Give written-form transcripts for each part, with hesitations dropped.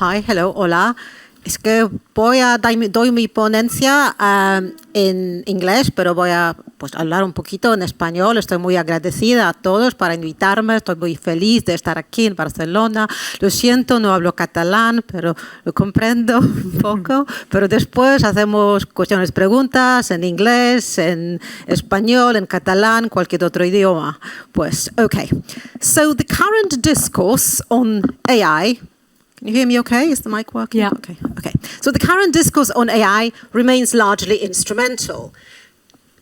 Hi, hello, hola. Es que doy mi ponencia en inglés, pero voy a hablar un poquito en español. Estoy muy agradecida a todos por invitarme. Estoy muy feliz de estar aquí en Barcelona. Lo siento, no hablo catalán, pero lo comprendo un poco. Pero después hacemos cuestiones, preguntas en inglés, en español, en catalán, cualquier otro idioma. Okay. So the current discourse on AI. Can you hear me okay? Is the mic working? Yeah. Okay. So the current discourse on AI remains largely instrumental,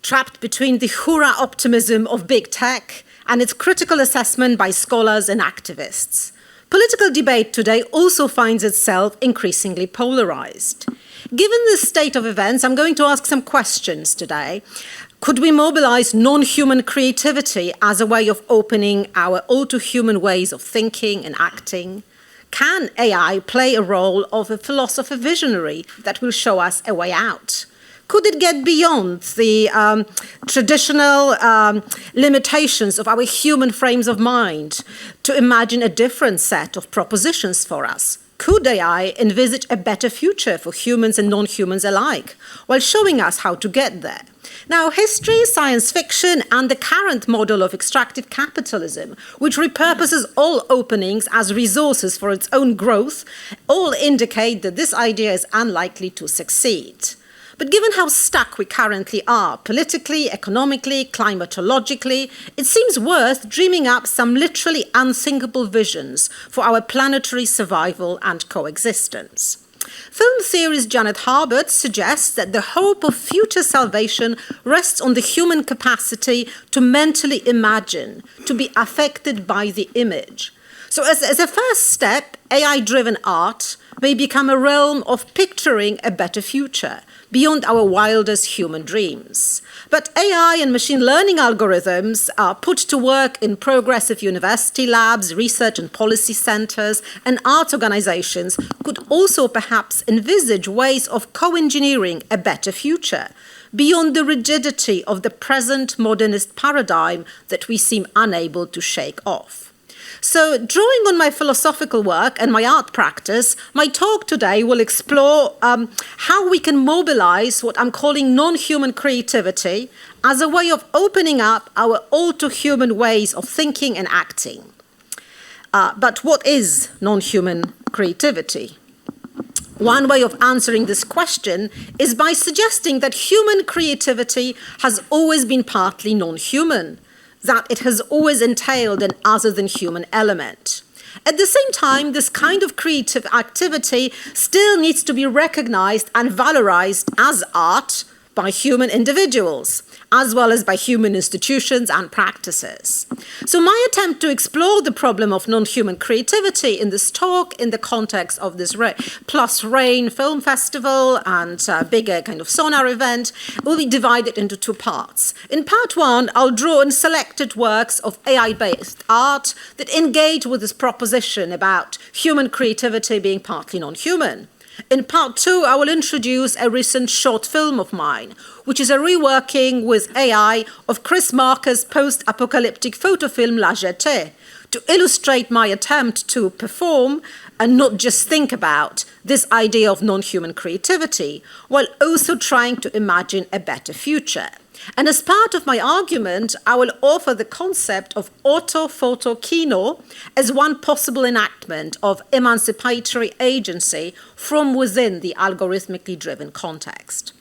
trapped between the hurrah optimism of big tech and its critical assessment by scholars and activists. Political debate today also finds itself increasingly polarized. Given this state of events, I'm going to ask some questions today. Could we mobilize non-human creativity as a way of opening our all-too-human ways of thinking and acting? Can AI play a role of a philosopher visionary that will show us a way out? Could it get beyond the traditional limitations of our human frames of mind to imagine a different set of propositions for us? Could AI envisage a better future for humans and non-humans alike, while showing us how to get there? Now, history, science fiction, and the current model of extractive capitalism, which repurposes all openings as resources for its own growth, all indicate that this idea is unlikely to succeed. But given how stuck we currently are, politically, economically, climatologically, it seems worth dreaming up some literally unthinkable visions for our planetary survival and coexistence. Film theorist Janet Harbert suggests that the hope of future salvation rests on the human capacity to mentally imagine, to be affected by the image. So as a first step, AI-driven art may become a realm of picturing a better future, beyond our wildest human dreams. But AI and machine learning algorithms are put to work in progressive university labs, research and policy centers, and art organizations could also perhaps envisage ways of co-engineering a better future, beyond the rigidity of the present modernist paradigm that we seem unable to shake off. So, drawing on my philosophical work and my art practice, my talk today will explore how we can mobilize what I'm calling non-human creativity as a way of opening up our all-too-human ways of thinking and acting. But what is non-human creativity? One way of answering this question is by suggesting that human creativity has always been partly non-human, that it has always entailed an other-than-human element. At the same time, this kind of creative activity still needs to be recognized and valorized as art by human individuals, as well as by human institutions and practices. So my attempt to explore the problem of non-human creativity in this talk in the context of this Plus Rain Film Festival and bigger kind of sonar event will be divided into two parts. In part one, I'll draw on selected works of AI-based art that engage with this proposition about human creativity being partly non-human. In part two, I will introduce a recent short film of mine, which is a reworking with AI of Chris Marker's post-apocalyptic photo film La Jetée, to illustrate my attempt to perform and not just think about this idea of non-human creativity, while also trying to imagine a better future. And as part of my argument, I will offer the concept of AUTO-FOTO-KINO as one possible enactment of emancipatory agency from within the algorithmically driven context.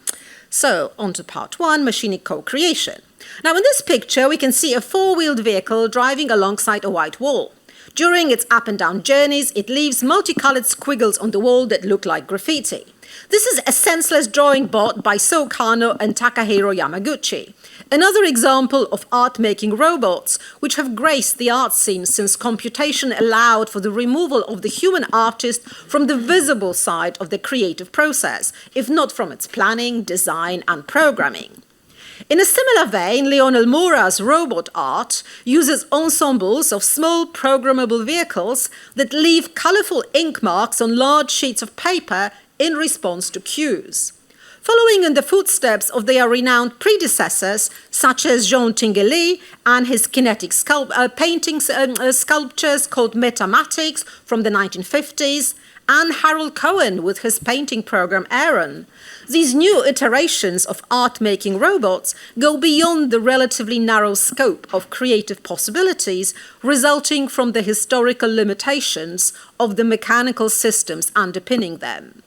So, on to part one, machinic co-creation. Now, in this picture, we can see a four-wheeled vehicle driving alongside a white wall. During its up and down journeys, it leaves multicolored squiggles on the wall that look like graffiti. This is a senseless drawing bot by So Kano and Takahiro Yamaguchi. Another example of art-making robots which have graced the art scene since computation allowed for the removal of the human artist from the visible side of the creative process, if not from its planning, design, and programming. In a similar vein, Lionel Mora's robot art uses ensembles of small programmable vehicles that leave colorful ink marks on large sheets of paper in response to cues. following in the footsteps of their renowned predecessors, such as Jean Tinguely and his kinetic sculptures called metamatics from the 1950s, and Harold Cohen with his painting program Aaron. These new iterations of art-making robots go beyond the relatively narrow scope of creative possibilities resulting from the historical limitations of the mechanical systems underpinning them.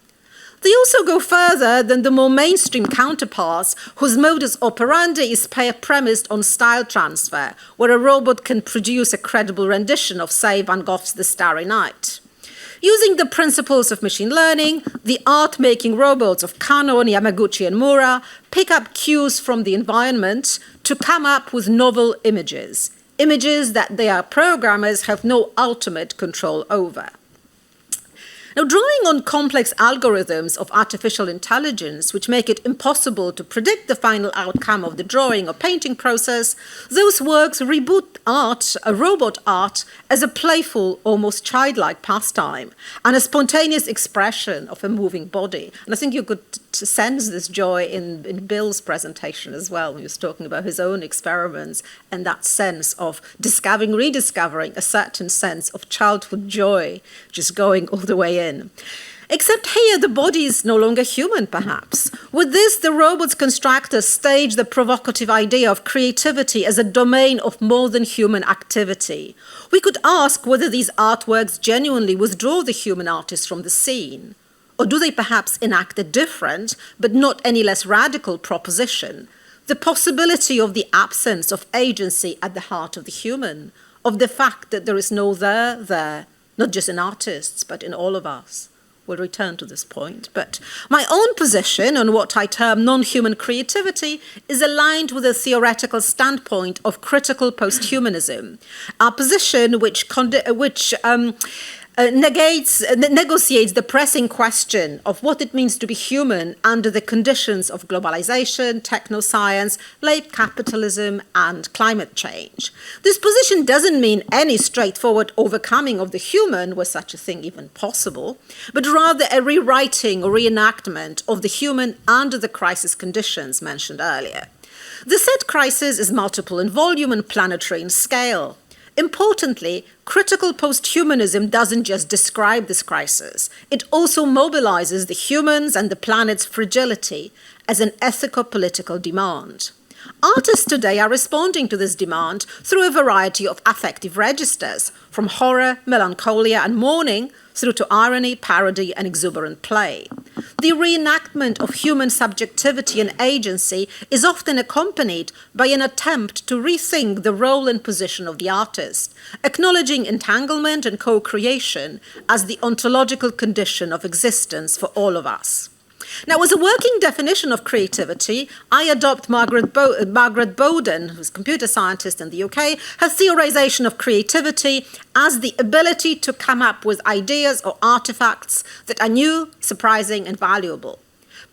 They also go further than the more mainstream counterparts whose modus operandi is premised on style transfer, where a robot can produce a credible rendition of, say, Van Gogh's The Starry Night. Using the principles of machine learning, the art-making robots of Kano, Yamaguchi, and Mura pick up cues from the environment to come up with novel images that their programmers have no ultimate control over. Now, drawing on complex algorithms of artificial intelligence, which make it impossible to predict the final outcome of the drawing or painting process, those works reboot art, robot art, as a playful, almost childlike pastime and a spontaneous expression of a moving body. And I think you could sense this joy in Bill's presentation as well, when he was talking about his own experiments and that sense of rediscovering a certain sense of childhood joy, just going all the way in. Except here, the body is no longer human, perhaps. With this, the robot's constructors stage the provocative idea of creativity as a domain of more than human activity. We could ask whether these artworks genuinely withdraw the human artist from the scene. Or do they perhaps enact a different, but not any less radical proposition? The possibility of the absence of agency at the heart of the human, of the fact that there is no there, not just in artists, but in all of us. We'll return to this point. But my own position on what I term non-human creativity is aligned with a theoretical standpoint of critical post-humanism, a position which negotiates the pressing question of what it means to be human under the conditions of globalization, technoscience, late capitalism, and climate change. This position doesn't mean any straightforward overcoming of the human, were such a thing even possible, but rather a rewriting or reenactment of the human under the crisis conditions mentioned earlier. The said crisis is multiple in volume and planetary in scale. Importantly, critical post-humanism doesn't just describe this crisis. It also mobilizes the humans and the planet's fragility as an ethico-political demand. Artists today are responding to this demand through a variety of affective registers, from horror, melancholia, and mourning, through to irony, parody, and exuberant play. The reenactment of human subjectivity and agency is often accompanied by an attempt to rethink the role and position of the artist, acknowledging entanglement and co-creation as the ontological condition of existence for all of us. Now, as a working definition of creativity, I adopt Margaret Bowden, who's a computer scientist in the UK, her theorization of creativity as the ability to come up with ideas or artifacts that are new, surprising, and valuable.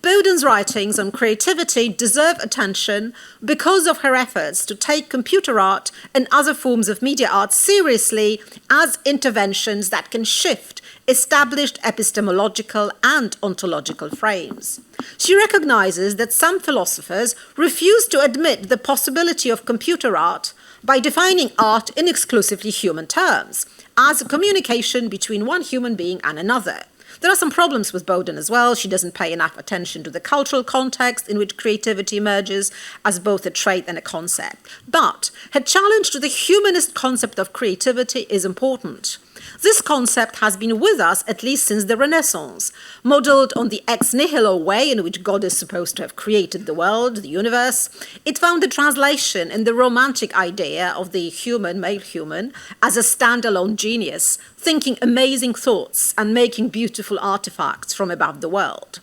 Bowden's writings on creativity deserve attention because of her efforts to take computer art and other forms of media art seriously as interventions that can shift established epistemological and ontological frames. She recognizes that some philosophers refuse to admit the possibility of computer art by defining art in exclusively human terms, as a communication between one human being and another. There are some problems with Bowden as well. She doesn't pay enough attention to the cultural context in which creativity emerges as both a trait and a concept. But her challenge to the humanist concept of creativity is important. This concept has been with us at least since the Renaissance, modeled on the ex nihilo way in which God is supposed to have created the world, the universe. It found a translation in the romantic idea of the human, male human, as a standalone genius, thinking amazing thoughts and making beautiful artifacts from above the world.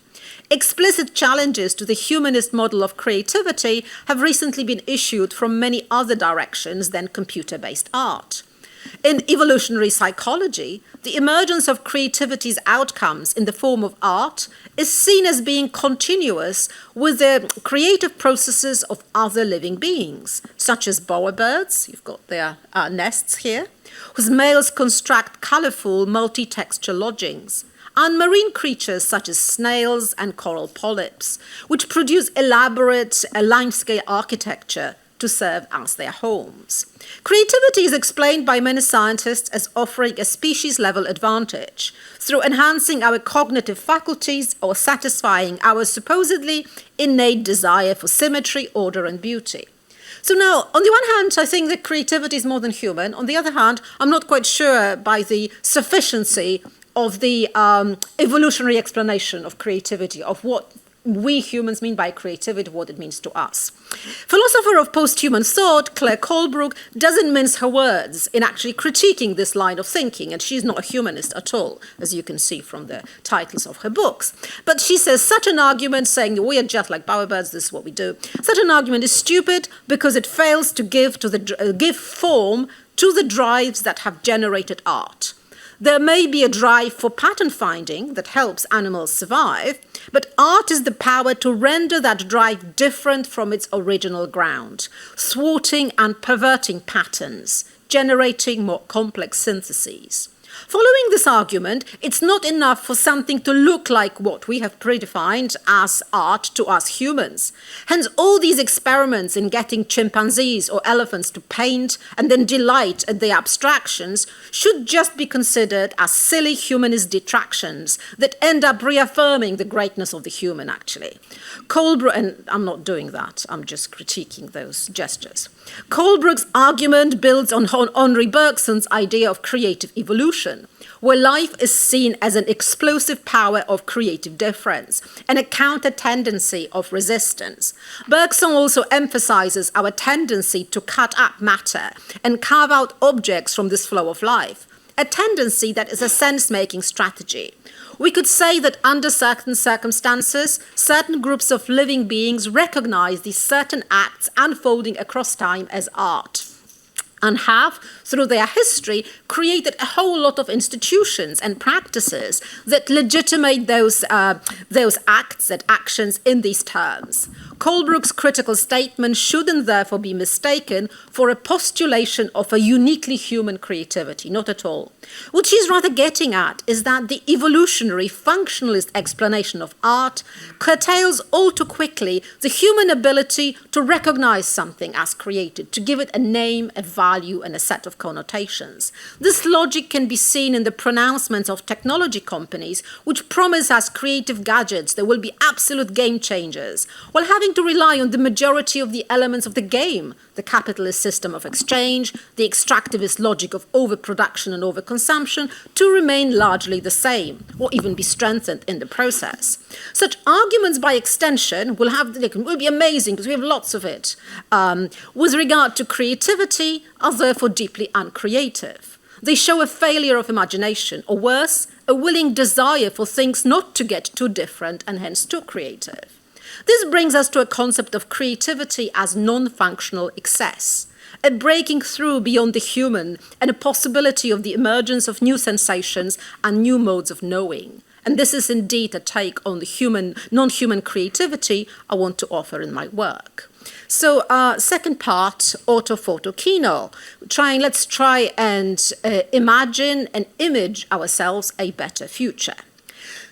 Explicit challenges to the humanist model of creativity have recently been issued from many other directions than computer-based art. In evolutionary psychology, the emergence of creativity's outcomes in the form of art is seen as being continuous with the creative processes of other living beings, such as bowerbirds, you've got their nests here, whose males construct colorful multi-texture lodgings, and marine creatures such as snails and coral polyps, which produce elaborate limescale architecture to serve as their homes. Creativity is explained by many scientists as offering a species-level advantage through enhancing our cognitive faculties or satisfying our supposedly innate desire for symmetry, order, and beauty. So now, on the one hand, I think that creativity is more than human. On the other hand, I'm not quite sure by the sufficiency of the evolutionary explanation of creativity, of what we humans mean by creativity, what it means to us. Philosopher of post-human thought, Claire Colebrook, doesn't mince her words in actually critiquing this line of thinking, and she's not a humanist at all, as you can see from the titles of her books. But she says such an argument, saying that we are just like bowerbirds, this is what we do, such an argument is stupid because it fails to give form to the drives that have generated art. There may be a drive for pattern finding that helps animals survive, but art is the power to render that drive different from its original ground, thwarting and perverting patterns, generating more complex syntheses. Following this argument, it's not enough for something to look like what we have predefined as art to us humans. Hence, all these experiments in getting chimpanzees or elephants to paint and then delight at the abstractions should just be considered as silly humanist detractions that end up reaffirming the greatness of the human, actually. Colebrook, and I'm not doing that, I'm just critiquing those gestures. Colebrook's argument builds on Henri Bergson's idea of creative evolution, where life is seen as an explosive power of creative difference and a counter-tendency of resistance. Bergson also emphasizes our tendency to cut up matter and carve out objects from this flow of life, a tendency that is a sense-making strategy. We could say that under certain circumstances, certain groups of living beings recognize these certain acts unfolding across time as art, and have, through their history, created a whole lot of institutions and practices that legitimate those acts and actions in these terms. Colebrook's critical statement shouldn't therefore be mistaken for a postulation of a uniquely human creativity, not at all. What she's rather getting at is that the evolutionary functionalist explanation of art curtails all too quickly the human ability to recognize something as created, to give it a name, a value, and a set of connotations. This logic can be seen in the pronouncements of technology companies, which promise as creative gadgets they will be absolute game changers, while having to rely on the majority of the elements of the game, the capitalist system of exchange, the extractivist logic of overproduction and overconsumption, to remain largely the same, or even be strengthened in the process. Such arguments, by extension, will be amazing, because we have lots of it, with regard to creativity, are therefore deeply uncreative. They show a failure of imagination, or worse, a willing desire for things not to get too different and hence too creative. This brings us to a concept of creativity as non-functional excess, a breaking through beyond the human and a possibility of the emergence of new sensations and new modes of knowing. And this is indeed a take on the non-human creativity I want to offer in my work. So second part, AUTO-FOTO-KINO. Let's try and imagine and image ourselves a better future.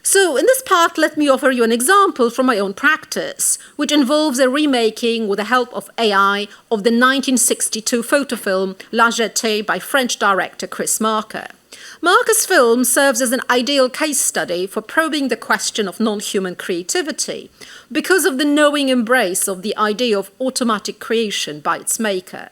So in this part, let me offer you an example from my own practice, which involves a remaking with the help of AI of the 1962 photo film La Jetée by French director Chris Marker. Marker's film serves as an ideal case study for probing the question of non-human creativity because of the knowing embrace of the idea of automatic creation by its maker.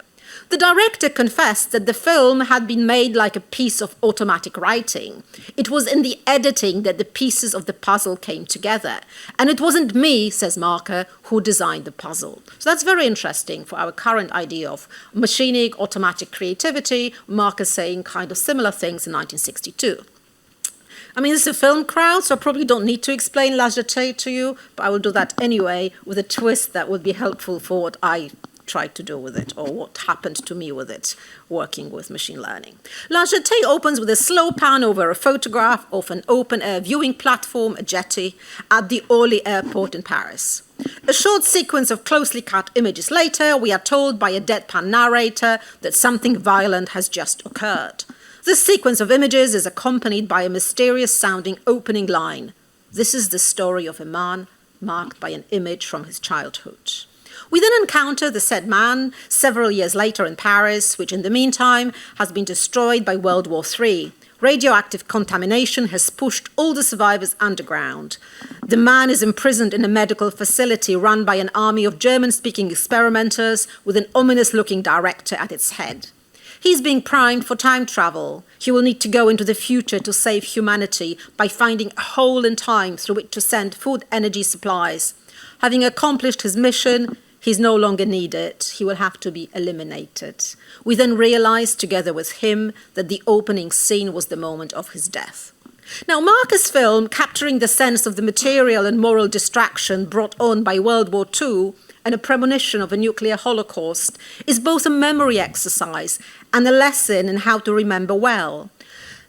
The director confessed that the film had been made like a piece of automatic writing. It was in the editing that the pieces of the puzzle came together. And it wasn't me, says Marker, who designed the puzzle. So that's very interesting for our current idea of machining, automatic creativity. Marker saying kind of similar things in 1962. I mean, this is a film crowd, so I probably don't need to explain La Jetée to you, but I will do that anyway with a twist that would be helpful for what I tried to do with it, or what happened to me with it, working with machine learning. La Jetée opens with a slow pan over a photograph of an open-air viewing platform, a jetty, at the Orly airport in Paris. A short sequence of closely cut images later, we are told by a deadpan narrator that something violent has just occurred. This sequence of images is accompanied by a mysterious-sounding opening line. This is the story of a man marked by an image from his childhood. We then encounter the said man several years later in Paris, which in the meantime has been destroyed by World War III. Radioactive contamination has pushed all the survivors underground. The man is imprisoned in a medical facility run by an army of German-speaking experimenters with an ominous-looking director at its head. He's being primed for time travel. He will need to go into the future to save humanity by finding a hole in time through which to send food energy supplies. Having accomplished his mission, he's no longer needed. He will have to be eliminated. We then realize together with him that the opening scene was the moment of his death. Now, Marker's film, capturing the sense of the material and moral distraction brought on by World War II and a premonition of a nuclear holocaust, is both a memory exercise and a lesson in how to remember well.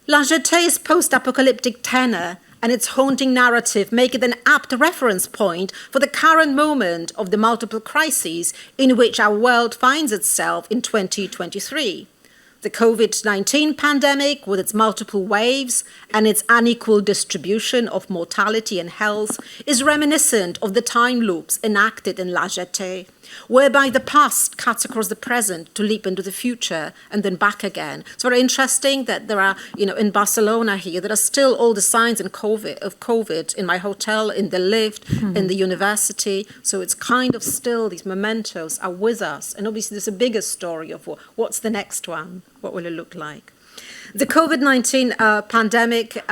La Jetée post-apocalyptic tenor and its haunting narrative make it an apt reference point for the current moment of the multiple crises in which our world finds itself in 2023. The COVID-19 pandemic, with its multiple waves and its unequal distribution of mortality and health, is reminiscent of the time loops enacted in La Jetée, whereby the past cuts across the present to leap into the future and then back again. It's very interesting that there are, in Barcelona here, there are still all the signs of COVID in my hotel, in the lift, in the university. So it's kind of still, these mementos are with us. And obviously there's a bigger story of what's the next one? What will it look like? The COVID-19 pandemic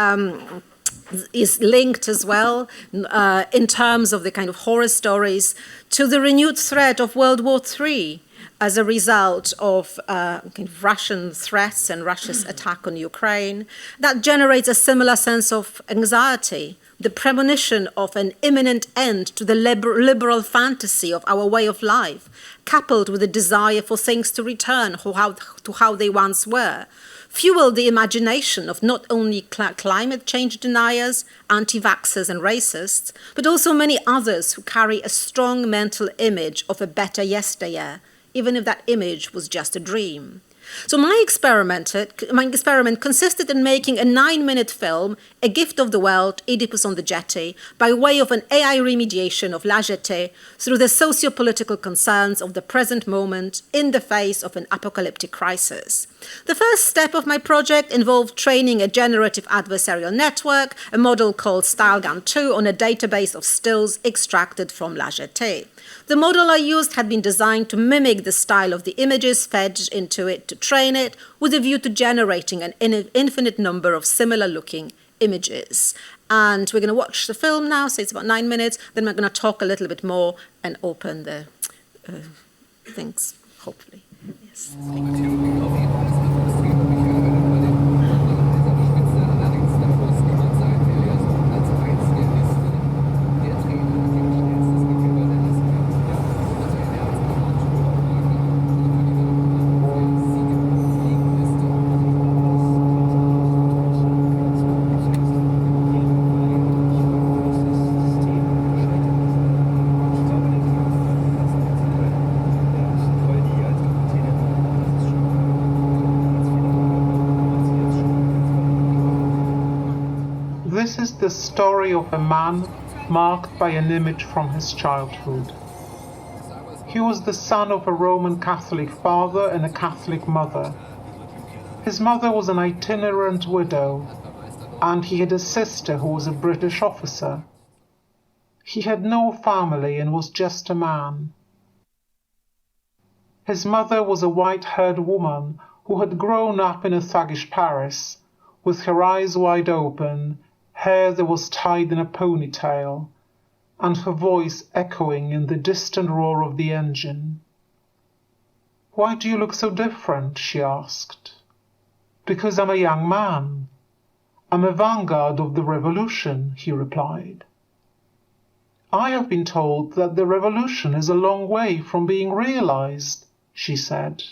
is linked as well in terms of the kind of horror stories to the renewed threat of World War III as a result of kind of Russian threats and Russia's attack on Ukraine. That generates a similar sense of anxiety, the premonition of an imminent end to the liberal fantasy of our way of life, coupled with a desire for things to return to how they once were, fueled the imagination of not only climate change deniers, anti-vaxxers and racists, but also many others who carry a strong mental image of a better yesteryear, even if that image was just a dream. So my experiment consisted in making a 9-minute film, A Gift of the World, Oedipus on the Jetty, by way of an AI remediation of La Jetée through the socio-political concerns of the present moment in the face of an apocalyptic crisis. The first step of my project involved training a generative adversarial network, a model called StyleGAN2, on a database of stills extracted from La Jetée. The model I used had been designed to mimic the style of the images fed into it to train it, with a view to generating an infinite number of similar-looking images. And we're going to watch the film now, so it's about 9 minutes. Then we're going to talk a little bit more and open the things, hopefully. Yes. This is the story of a man marked by an image from his childhood. He was the son of a Roman Catholic father and a Catholic mother. His mother was an itinerant widow, and he had a sister who was a British officer. He had no family and was just a man. His mother was a white-haired woman who had grown up in a thuggish Paris, with her eyes wide open, hair that was tied in a ponytail, and her voice echoing in the distant roar of the engine. "Why do you look so different?" she asked. "Because I'm a young man. I'm a vanguard of the revolution," he replied. "I have been told that the revolution is a long way from being realized," she said.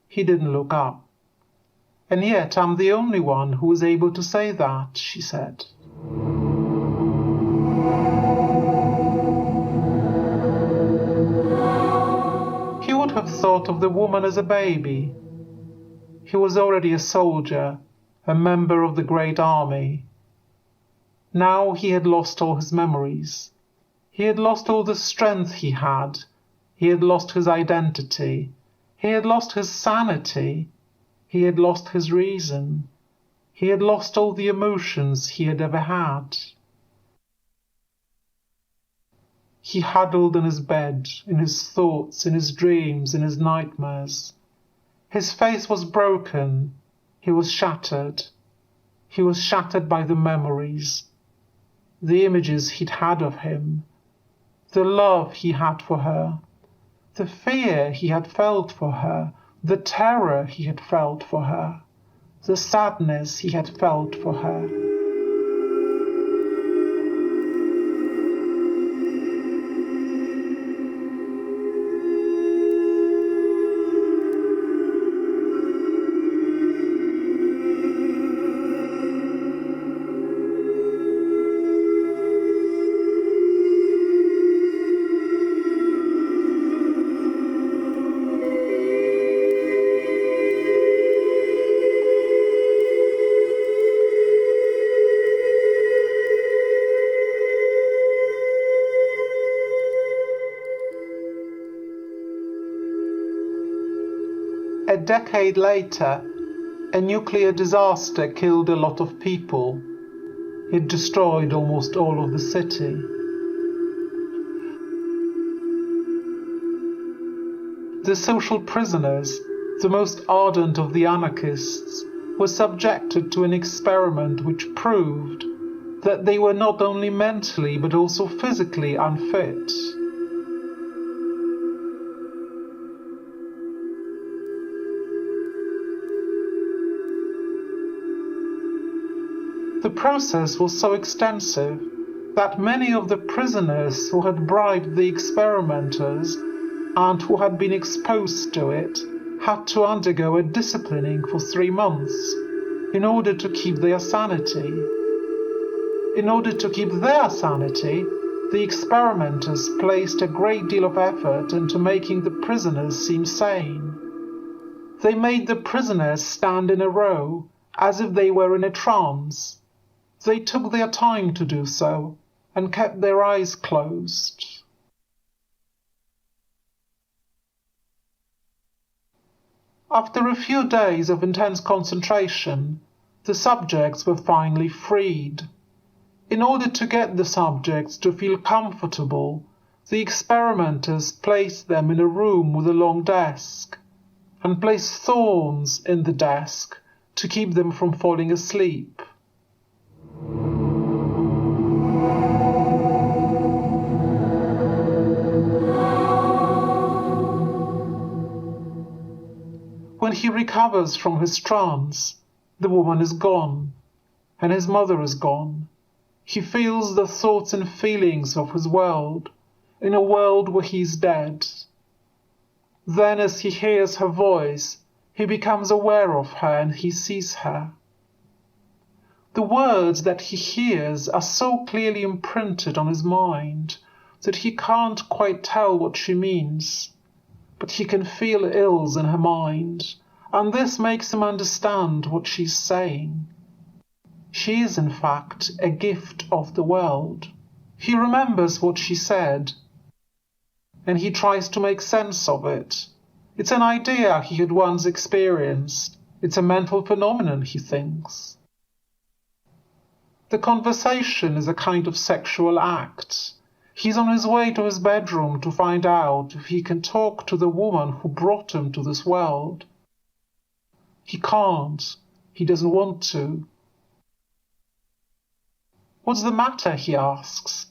He didn't look up. "And yet I'm the only one who is able to say that," she said. He would have thought of the woman as a baby. He was already a soldier, a member of the great army. Now he had lost all his memories. He had lost all the strength he had. He had lost his identity. He had lost his sanity. He had lost his reason. He had lost all the emotions he had ever had. He huddled in his bed, in his thoughts, in his dreams, in his nightmares. His face was broken. He was shattered. He was shattered by the memories, the images he'd had of him, the love he had for her, the fear he had felt for her, the terror he had felt for her, the sadness he had felt for her. A decade later, a nuclear disaster killed a lot of people. It destroyed almost all of the city. The social prisoners, the most ardent of the anarchists, were subjected to an experiment which proved that they were not only mentally but also physically unfit. The process was so extensive that many of the prisoners who had bribed the experimenters and who had been exposed to it had to undergo a disciplining for 3 months in order to keep their sanity. In order to keep their sanity, the experimenters placed a great deal of effort into making the prisoners seem sane. They made the prisoners stand in a row as if they were in a trance. They took their time to do so and kept their eyes closed. After a few days of intense concentration, the subjects were finally freed. In order to get the subjects to feel comfortable, the experimenters placed them in a room with a long desk and placed thorns in the desk to keep them from falling asleep. When he recovers from his trance, the woman is gone, and his mother is gone. He feels the thoughts and feelings of his world, in a world where he is dead. Then, as he hears her voice, he becomes aware of her and he sees her. The words that he hears are so clearly imprinted on his mind that he can't quite tell what she means. But he can feel ills in her mind, and this makes him understand what she's saying. She is, in fact, a gift of the world. He remembers what she said, and he tries to make sense of it. It's an idea he had once experienced. It's a mental phenomenon, he thinks. The conversation is a kind of sexual act. He's on his way to his bedroom to find out if he can talk to the woman who brought him to this world. He can't. He doesn't want to. What's the matter? He asks.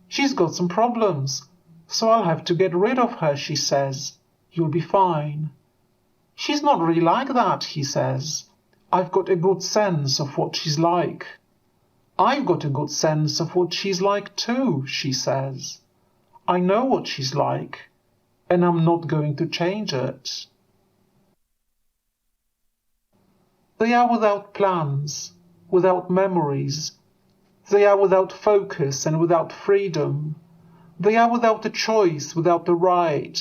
She's got some problems, so I'll have to get rid of her, she says. You'll be fine. She's not really like that, he says. I've got a good sense of what she's like. I've got a good sense of what she's like too, she says. I know what she's like, and I'm not going to change it. They are without plans, without memories. They are without focus and without freedom. They are without a choice, without a right.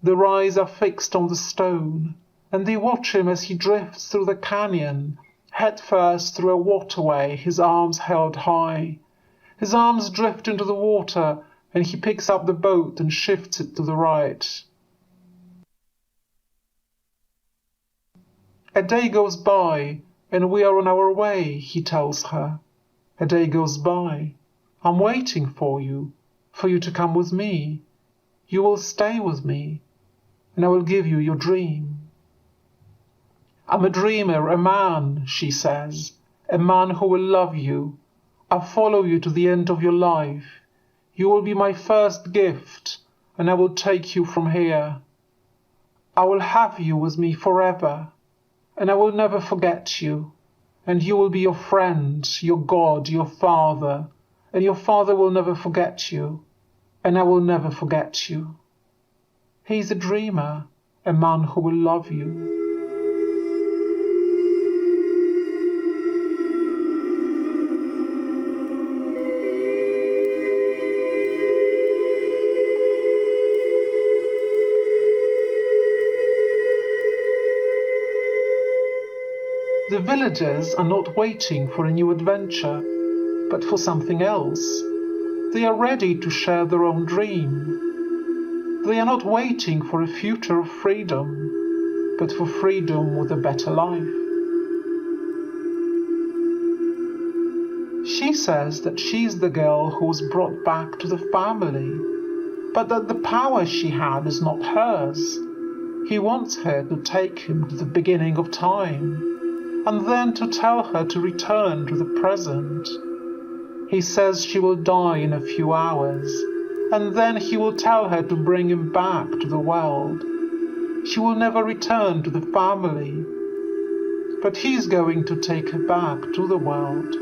Their eyes are fixed on the stone. and they watch him as he drifts through the canyon, head first through a waterway, his arms held high. His arms drift into the water, and he picks up the boat and shifts it to the right. A day goes by, and we are on our way, he tells her. A day goes by. I'm waiting for you to come with me. You will stay with me, and I will give you your dream. I'm a dreamer, a man, she says, a man who will love you. I'll follow you to the end of your life. You will be my first gift, and I will take you from here. I will have you with me forever, and I will never forget you. And you will be your friend, your God, your father, and your father will never forget you, and I will never forget you. He's a dreamer, a man who will love you. The villagers are not waiting for a new adventure, but for something else. They are ready to share their own dream. They are not waiting for a future of freedom, but for freedom with a better life. She says that she's the girl who was brought back to the family, but that the power she had is not hers. He wants her to take him to the beginning of time, and then to tell her to return to the present. He says she will die in a few hours, and then he will tell her to bring him back to the world. She will never return to the family, but he's going to take her back to the world,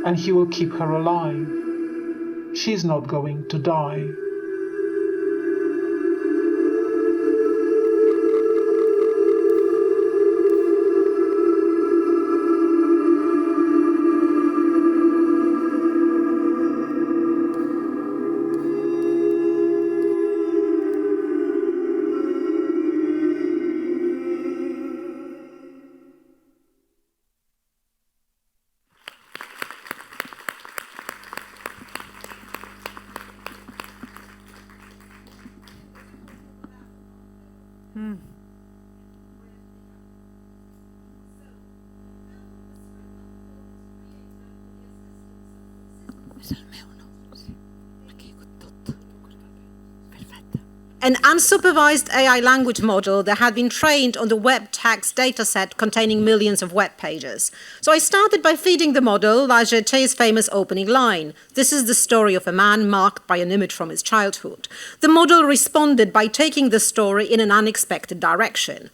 and he will keep her alive. She's not going to die. An unsupervised AI language model that had been trained on the web text dataset containing millions of web pages. So I started by feeding the model La Jetté's famous opening line. This is the story of a man marked by an image from his childhood. The model responded by taking the story in an unexpected direction.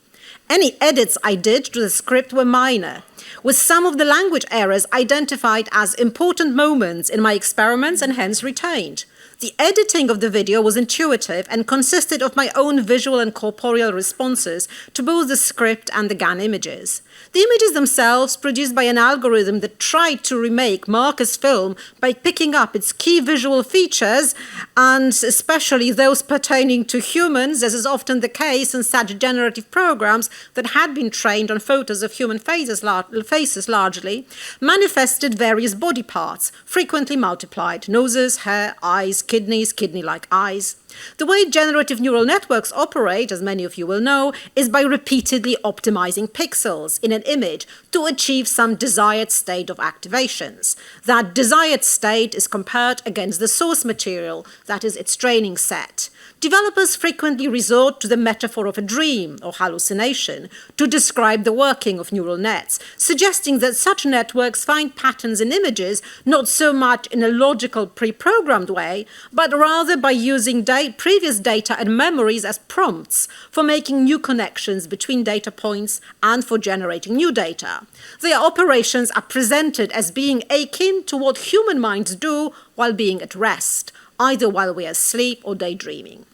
Any edits I did to the script were minor, with some of the language errors identified as important moments in my experiments and hence retained. The editing of the video was intuitive and consisted of my own visual and corporeal responses to both the script and the GAN images. The images themselves, produced by an algorithm that tried to remake Marcus' film by picking up its key visual features, and especially those pertaining to humans, as is often the case in such generative programs that had been trained on photos of human faces largely, manifested various body parts, frequently multiplied: noses, hair, eyes, kidneys, kidney-like eyes. The way generative neural networks operate, as many of you will know, is by repeatedly optimizing pixels in an image to achieve some desired state of activations. That desired state is compared against the source material, that is, its training set. Developers frequently resort to the metaphor of a dream or hallucination to describe the working of neural nets, suggesting that such networks find patterns in images not so much in a logical pre-programmed way, but rather by using previous data and memories as prompts for making new connections between data points and for generating new data. Their operations are presented as being akin to what human minds do while being at rest, either while we are asleep or daydreaming.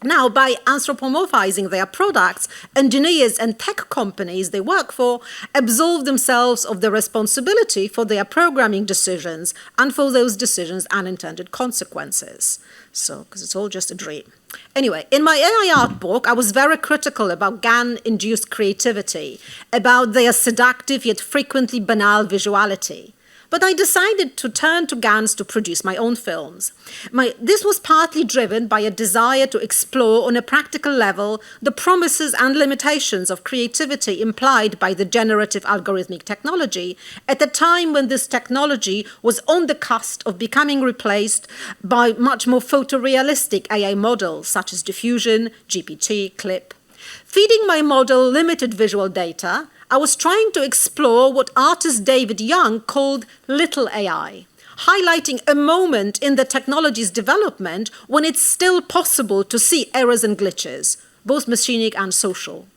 Now, by anthropomorphizing their products, engineers and tech companies they work for absolve themselves of the responsibility for their programming decisions and for those decisions' unintended consequences. So, because it's all just a dream. Anyway, in my AI art book, I was very critical about GAN-induced creativity, about their seductive yet frequently banal visuality. But I decided to turn to GANs to produce my own films. This was partly driven by a desire to explore on a practical level the promises and limitations of creativity implied by the generative algorithmic technology at a time when this technology was on the cusp of becoming replaced by much more photorealistic AI models such as diffusion, GPT, clip. Feeding my model limited visual data, I was trying to explore what artist David Young called little AI, highlighting a moment in the technology's development when it's still possible to see errors and glitches, both machinic and social.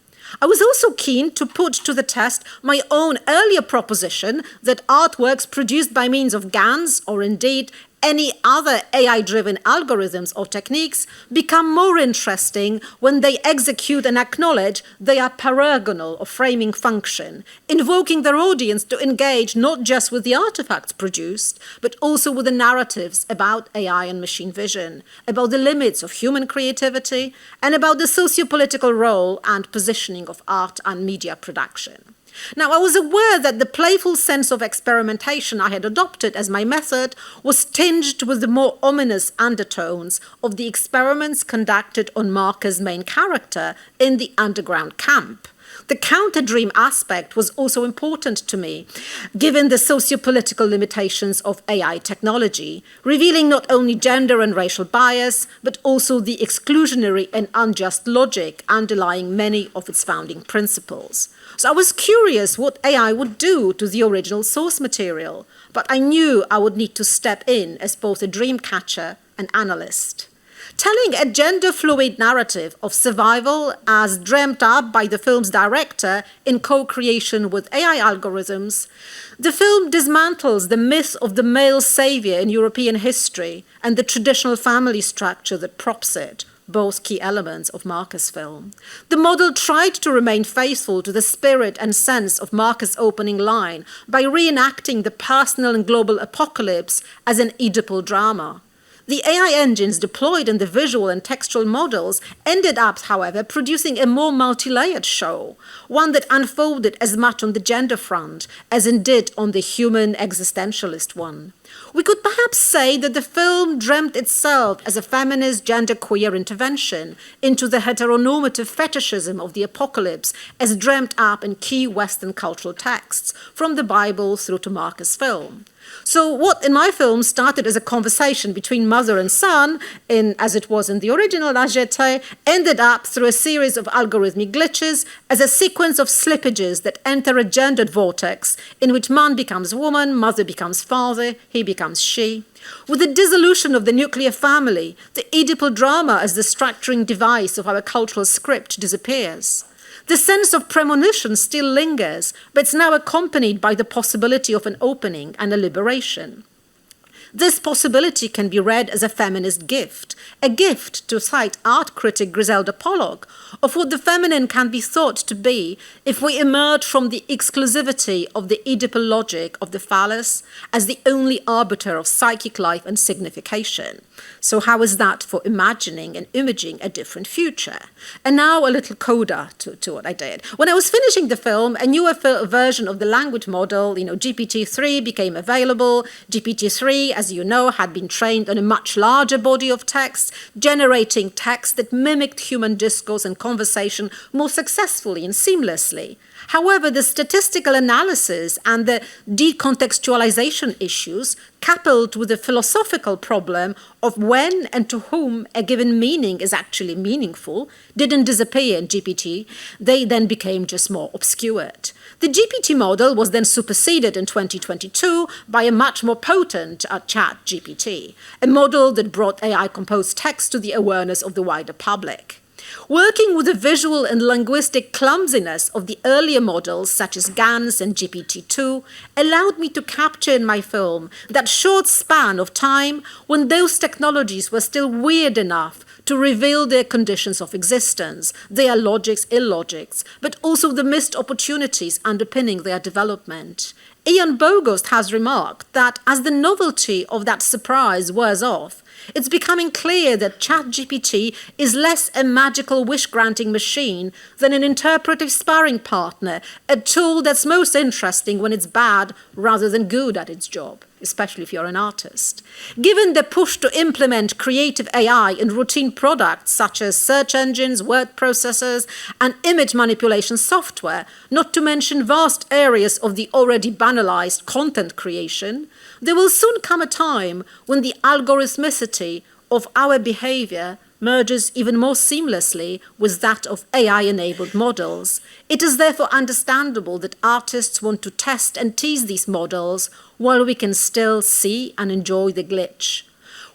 I was also keen to put to the test my own earlier proposition that artworks produced by means of GANs, or indeed any other AI-driven algorithms or techniques, become more interesting when they execute and acknowledge their paragonal or framing function, invoking their audience to engage not just with the artifacts produced, but also with the narratives about AI and machine vision, about the limits of human creativity, and about the socio-political role and positioning of art and media production. Now, I was aware that the playful sense of experimentation I had adopted as my method was tinged with the more ominous undertones of the experiments conducted on Marker's main character in the underground camp. The counter-dream aspect was also important to me, given the socio-political limitations of AI technology, revealing not only gender and racial bias, but also the exclusionary and unjust logic underlying many of its founding principles. So I was curious what AI would do to the original source material, but I knew I would need to step in as both a dream catcher and analyst. Telling a gender-fluid narrative of survival as dreamt up by the film's director in co-creation with AI algorithms, the film dismantles the myth of the male savior in European history and the traditional family structure that props it, both key elements of Marker's film. The model tried to remain faithful to the spirit and sense of Marker's opening line by reenacting the personal and global apocalypse as an Oedipal drama. The AI engines deployed in the visual and textual models ended up, however, producing a more multi-layered show, one that unfolded as much on the gender front as it did on the human existentialist one. We could perhaps say that the film dreamt itself as a feminist genderqueer intervention into the heteronormative fetishism of the apocalypse as dreamt up in key Western cultural texts, from the Bible through to Marker's film. So what in my film started as a conversation between mother and son, as it was in the original La Jetée, ended up through a series of algorithmic glitches as a sequence of slippages that enter a gendered vortex in which man becomes woman, mother becomes father, he becomes she. With the dissolution of the nuclear family, the Oedipal drama as the structuring device of our cultural script disappears. The sense of premonition still lingers, but it's now accompanied by the possibility of an opening and a liberation. This possibility can be read as a feminist gift, a gift, to cite art critic Griselda Pollock, of what the feminine can be thought to be if we emerge from the exclusivity of the Oedipal logic of the phallus as the only arbiter of psychic life and signification. So how is that for imagining and imaging a different future? And now a little coda to what I did. When I was finishing the film, a newer version of the language model, GPT-3, became available. GPT-3, as you know, had been trained on a much larger body of text, generating text that mimicked human discourse and conversation more successfully and seamlessly. However, the statistical analysis and the decontextualization issues, coupled with the philosophical problem of when and to whom a given meaning is actually meaningful, didn't disappear in GPT. They then became just more obscured. The GPT model was then superseded in 2022 by a much more potent chat GPT, a model that brought AI-composed text to the awareness of the wider public. Working with the visual and linguistic clumsiness of the earlier models, such as GANs and GPT-2, allowed me to capture in my film that short span of time when those technologies were still weird enough to reveal their conditions of existence, their logics, illogics, but also the missed opportunities underpinning their development. Ian Bogost has remarked that as the novelty of that surprise wears off, it's becoming clear that ChatGPT is less a magical wish-granting machine than an interpretive sparring partner, a tool that's most interesting when it's bad rather than good at its job, especially if you're an artist. Given the push to implement creative AI in routine products such as search engines, word processors, and image manipulation software, not to mention vast areas of the already banalized content creation, there will soon come a time when the algorithmicity of our behavior merges even more seamlessly with that of AI-enabled models. It is therefore understandable that artists want to test and tease these models while we can still see and enjoy the glitch.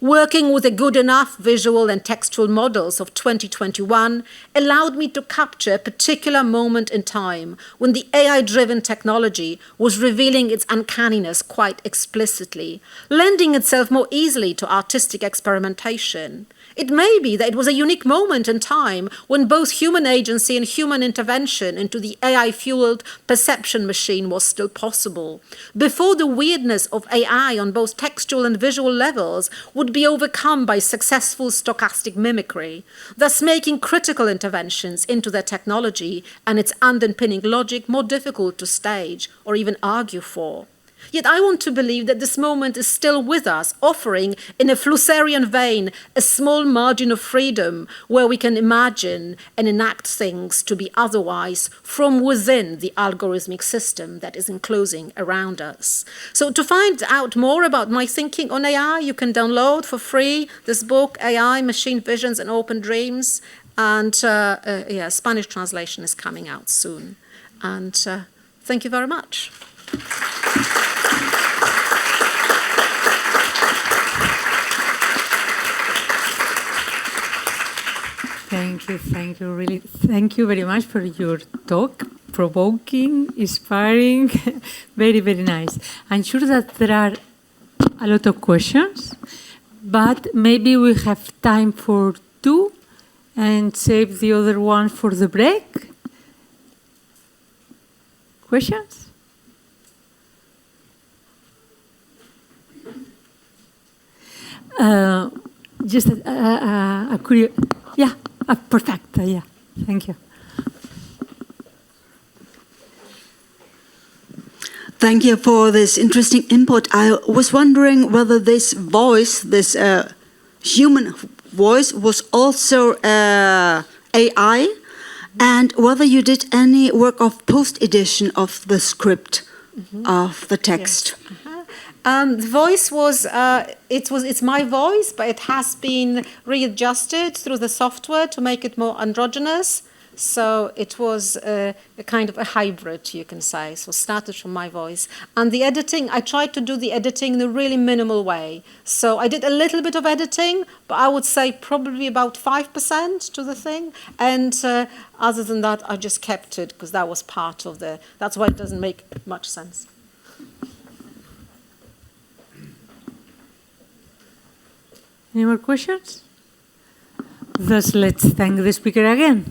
Working with the good enough visual and textual models of 2021 allowed me to capture a particular moment in time when the AI-driven technology was revealing its uncanniness quite explicitly, lending itself more easily to artistic experimentation. It may be that it was a unique moment in time when both human agency and human intervention into the AI-fueled perception machine was still possible, before the weirdness of AI on both textual and visual levels would be overcome by successful stochastic mimicry, thus making critical interventions into their technology and its underpinning logic more difficult to stage or even argue for. Yet I want to believe that this moment is still with us, offering, in a Flusserian vein, a small margin of freedom where we can imagine and enact things to be otherwise from within the algorithmic system that is enclosing around us. So to find out more about my thinking on AI, you can download for free this book, AI, Machine Visions and Open Dreams, and Spanish translation is coming out soon. And thank you very much. Thank you, really. Thank you very much for your talk. Provoking, inspiring, very, very nice. I'm sure that there are a lot of questions, but maybe we have time for 2 and save the other one for the break. Questions? Just a curious, yeah, perfect, yeah, thank you. Thank you for this interesting input. I was wondering whether this voice, this human voice, was also AI, and whether you did any work of post-edition of the script of the text. Yes. The voice was, it's my voice, but it has been readjusted through the software to make it more androgynous. So it was a kind of a hybrid, you can say. So it started from my voice. And the editing, I tried to do the editing in a really minimal way. So I did a little bit of editing, but I would say probably about 5% to the thing. And other than that, I just kept it because that was part of the, that's why it doesn't make much sense. Any more questions? Thus, let's thank the speaker again.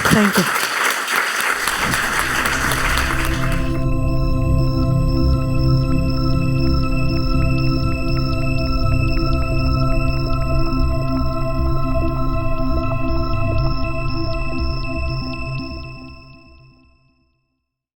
Thank you.